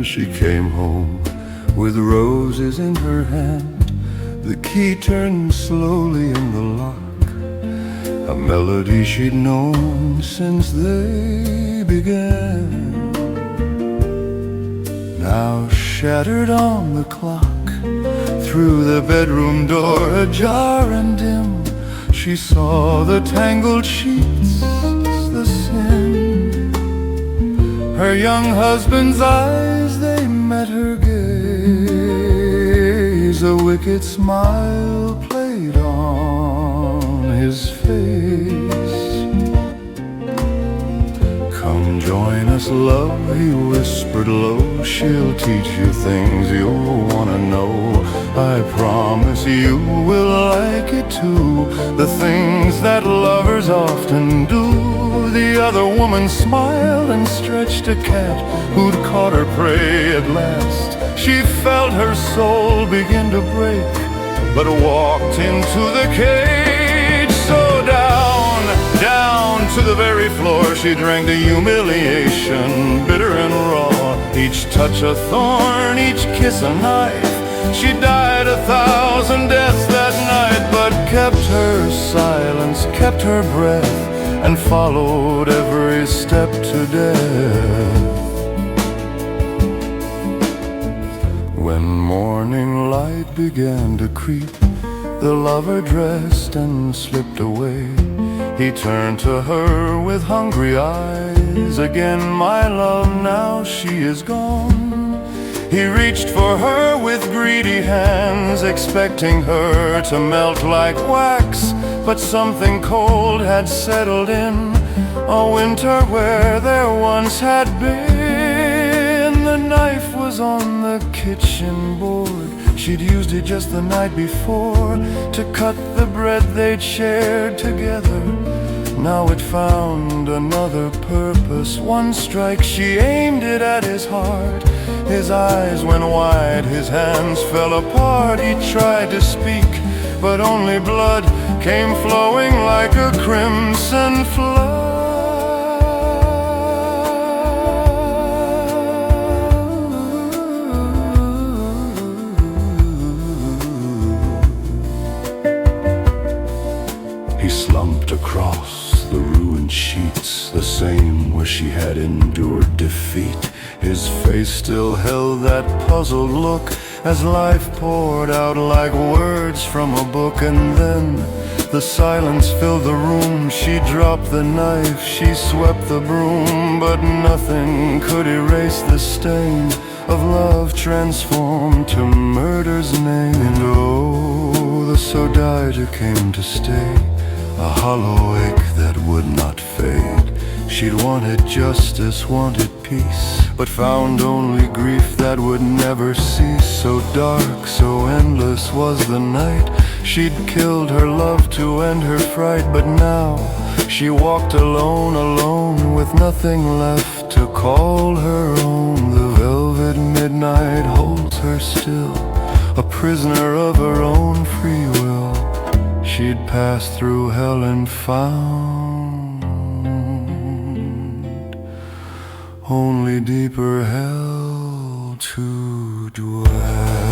She came home with roses in her hand. The key turned slowly in the lock, a melody she'd known since they began. Now shattered on the clock, through the bedroom door ajar and dim, she saw the tangled sheets, the sin. Her young husband's eyes, they met her gaze. A wicked smile played on his face. Come join us, love, he whispered low. She'll teach you things you'll wanna know. I promise you will like it too, the things that lovers often do. The other woman smiled and stretched a cat who'd caught her prey at last. She felt her soul begin to break, but walked into the cage. So down, down to the very floor she drank the humiliation, bitter and raw. Each touch a thorn, each kiss a knife. She died 1,000 deaths that night, but kept her silence, kept her breath, and followed every step to death. When morning light began to creep, the lover dressed and slipped away. He turned to her with hungry eyes. Again, my love, now she is gone. He reached for her with greedy hands, expecting her to melt like wax. But something cold had settled in, a winter where there once had been. The knife was on the kitchen board. She'd used it just the night before to cut the bread they'd shared together. Now it found another purpose. One strike, she aimed it at his heart. His eyes went wide, his hands fell apart. He tried to speak, but only blood came flowing like a crimson flood. He slumped across the ruined sheets, the same where she had endured defeat. His face still held that puzzled look as life poured out like words from a book. And then the silence filled the room. She dropped the knife, she swept the broom, but nothing could erase the stain of love transformed to murder's name. And oh, the Sodija came to stay, a hollow ache that would not fade. She'd wanted justice, wanted peace, but found only grief that would never cease. So dark, so endless was the night. She'd killed her love to end her fright, but now she walked alone, alone, with nothing left to call her own. The velvet midnight holds her still, a prisoner of her own free will. She'd passed through hell and found only deeper hell to dwell.